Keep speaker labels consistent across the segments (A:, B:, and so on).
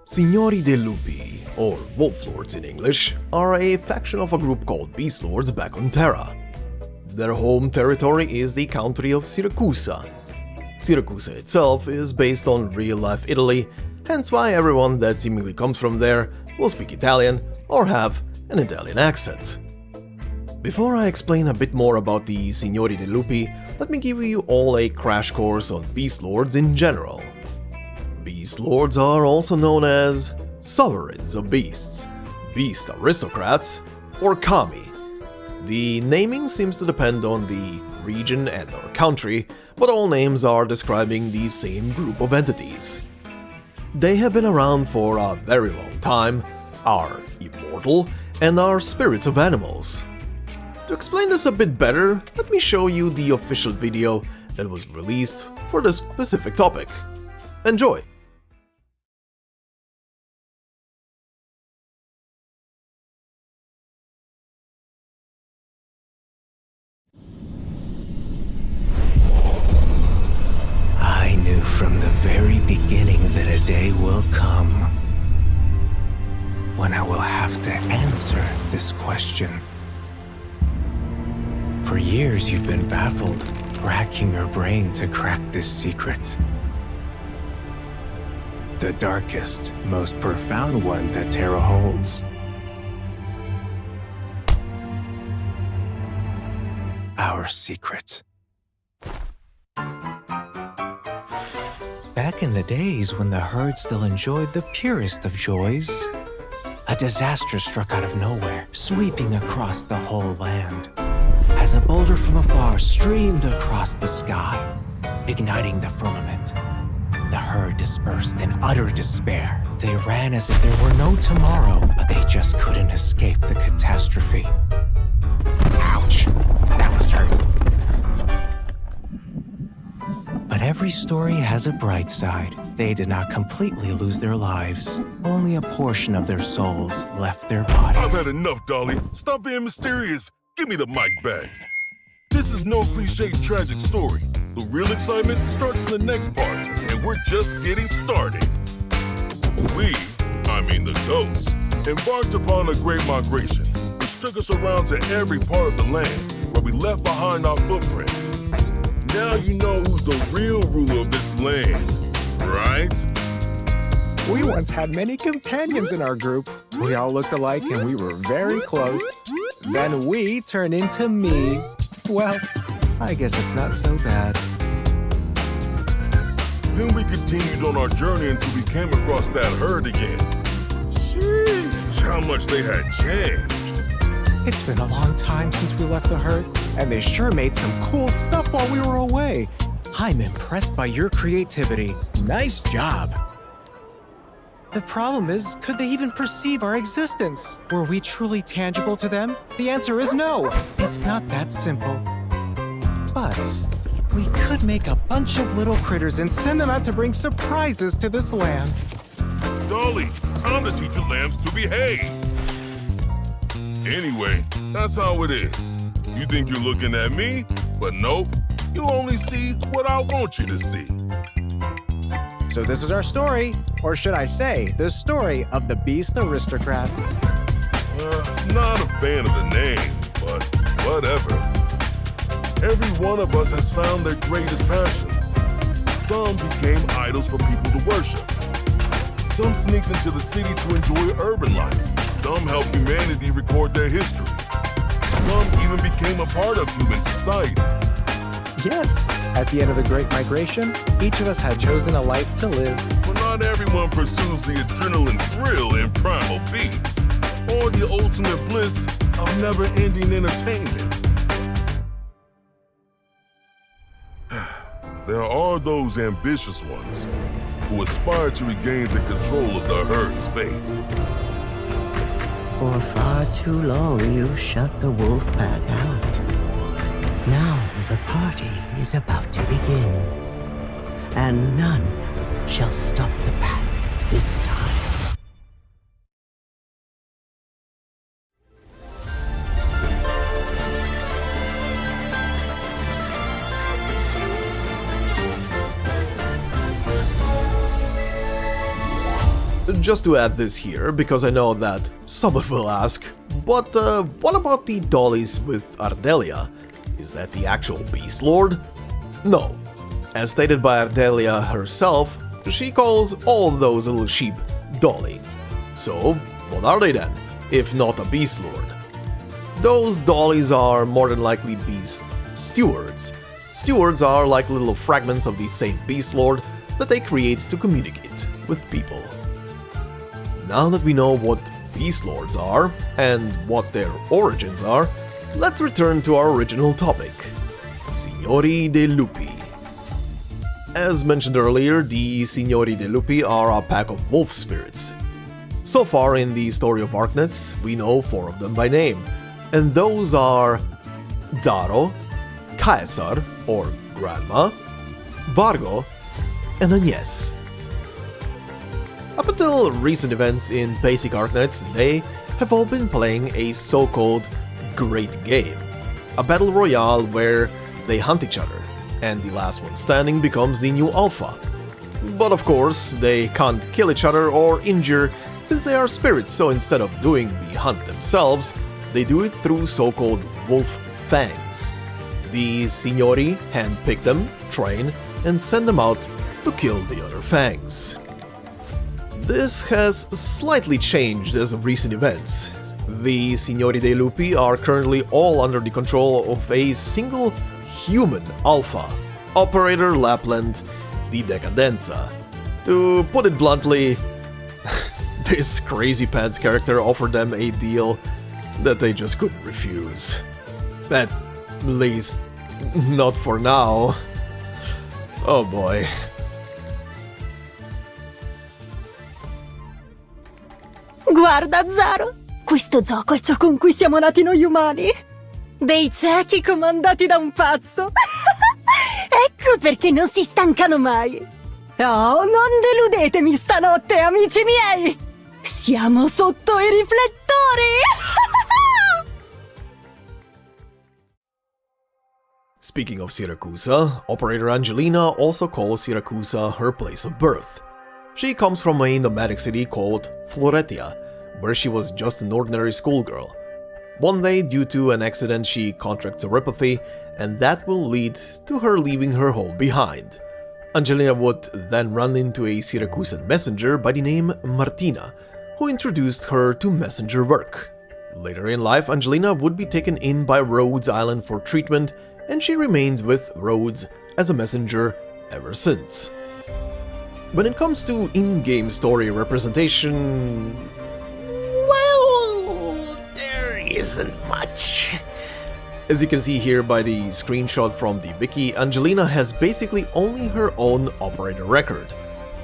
A: Signori dei Lupi, or Wolf Lords in English, are a faction of a group called Beast Lords back on Terra. Their home territory is the country of Siracusa. Siracusa itself is based on real-life Italy, hence why everyone that seemingly comes from there will speak Italian or have an Italian accent. Before I explain a bit more about the Signori dei Lupi, let me give you all a crash course on Beast Lords in general. Beast Lords are also known as Sovereigns of Beasts, Beast Aristocrats, or Kami. The naming seems to depend on the region and or country, but all names are describing the same group of entities. They have been around for a very long time, are immortal, and are spirits of animals. To explain this a bit better, let me show you the official video that was released for this specific topic. Enjoy!
B: I knew from the very beginning that a day will come when I will have to answer this question. For years you've been baffled, racking your brain to crack this secret. The darkest, most profound one that Terra holds. Our secret. Back in the days when the herd still enjoyed the purest of joys, a disaster struck out of nowhere, sweeping across the whole land. As a boulder from afar streamed across the sky, igniting the firmament, the herd dispersed in utter despair. They ran as if there were no tomorrow, but they just couldn't escape the catastrophe. Ouch! That must hurt. But every story has a bright side. They did not completely lose their lives. Only a portion of their souls left their bodies.
C: I've had enough, Dolly. Stop being mysterious. Give me the mic back. This is no cliched tragic story. The real excitement starts in the next part, and we're just getting started. We, the ghosts, embarked upon a great migration, which took us around to every part of the land where we left behind our footprints. Now you know who's the real ruler of this land, right?
D: We once had many companions in our group. We all looked alike and we were very close. Then we turned into me. Well, I guess it's not so bad.
C: Then we continued on our journey until we came across that herd again. Sheesh, how much they had changed.
D: It's been a long time since we left the herd, and they sure made some cool stuff while we were away. I'm impressed by your creativity. Nice job. The problem is, could they even perceive our existence? Were we truly tangible to them? The answer is no. It's not that simple. But we could make a bunch of little critters and send them out to bring surprises to this land.
C: Dolly, time to teach your lambs to behave. Anyway, that's how it is. You think you're looking at me, but nope. You only see what I want you to see.
D: So this is our story, or should I say, the story of the Beast Aristocrat.
C: Not a fan of the name, but whatever. Every one of us has found their greatest passion. Some became idols for people to worship. Some sneaked into the city to enjoy urban life. Some helped humanity record their history. Some even became a part of human society.
D: Yes, at the end of the Great Migration, each of us had chosen a life to live.
C: But not everyone pursues the adrenaline thrill in primal beats, or the ultimate bliss of never-ending entertainment. There are those ambitious ones who aspire to regain the control of the herd's fate.
E: For far too long, you've shut the wolf pack out. Now the party is about to begin, and none shall stop the pack this time.
A: just to add this here, because I know that someone will ask, but what about the dollies with Ardelia? Is that the actual Beast Lord? No. As stated by Ardelia herself, she calls all those little sheep dolly. So, what are they then, if not a Beast Lord? Those dollies are more than likely Beast Stewards. Stewards are like little fragments of the same Beast Lord that they create to communicate with people. Now that we know what Beast Lords are, and what their origins are, let's return to our original topic, Signori dei Lupi. As mentioned earlier, the Signori dei Lupi are a pack of wolf spirits. So far in the story of Arknights, we know 4 of them by name, and those are Zaro, Caesar, or Grandma, Vargo, and Agnes. Up until recent events in basic Arknights, they have all been playing a so-called great game, a battle royale where they hunt each other, and the last one standing becomes the new alpha. But of course, they can't kill each other or injure since they are spirits, so instead of doing the hunt themselves, they do it through so-called wolf fangs. The Signori handpick them, train, and send them out to kill the other fangs. This has slightly changed as of recent events. The Signori dei Lupi are currently all under the control of a single human alpha, Operator Lappland, the Decadenza. To put it bluntly, this crazy pants character offered them a deal that they just couldn't refuse. At least, not for now. Oh boy.
F: Guarda, Zaro! Questo gioco è ciò con cui siamo nati noi umani! Dei ciechi comandati da un pazzo! Ecco perché non si stancano mai! Oh, non deludetemi stanotte, amici miei! Siamo sotto i riflettori!
A: Speaking of Siracusa, Operator Angelina also calls Siracusa her place of birth. She comes from a nomadic city called Floretia, where she was just an ordinary schoolgirl. One day, due to an accident, she contracts neuropathy, and that will lead to her leaving her home behind. Angelina would then run into a Siracusan messenger by the name Martina, who introduced her to messenger work. Later in life, Angelina would be taken in by Rhodes Island for treatment, and she remains with Rhodes as a messenger ever since. When it comes to in-game story representation, well, there isn't much. As you can see here by the screenshot from the wiki, Angelina has basically only her own operator record.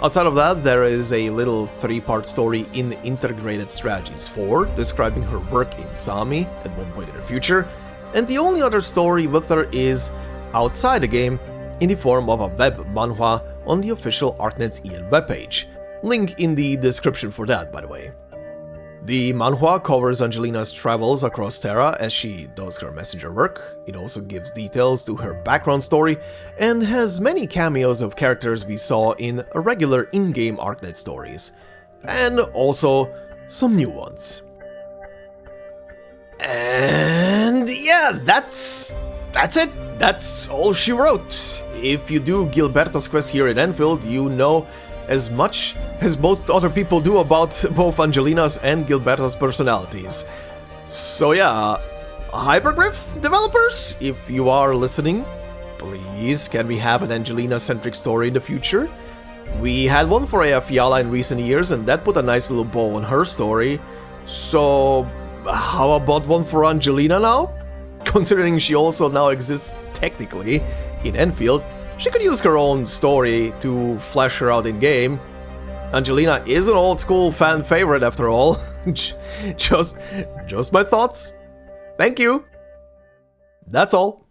A: Outside of that, there is a little 3-part story in Integrated Strategies 4, describing her work in Sami at one point in her future, and the only other story with her is outside the game, in the form of a web manhwa on the official Arknights EN webpage. Link in the description for that, by the way. The manhwa covers Angelina's travels across Terra as she does her messenger work. It also gives details to her background story and has many cameos of characters we saw in regular in-game Arknight stories, and also some new ones. And yeah, that's it. That's all she wrote. If you do Gilberta's quest here in Endfield, you know as much as most other people do about both Angelina's and Gilberta's personalities. So yeah, Hypergriff developers, if you are listening, please can we have an Angelina-centric story in the future? We had one for Ea Fiala in recent years, and that put a nice little bow on her story. So how about one for Angelina now? Considering she also now exists technically in Endfield, she could use her own story to flesh her out in-game. Angelina is an old-school fan favorite after all. just my thoughts. Thank you. That's all.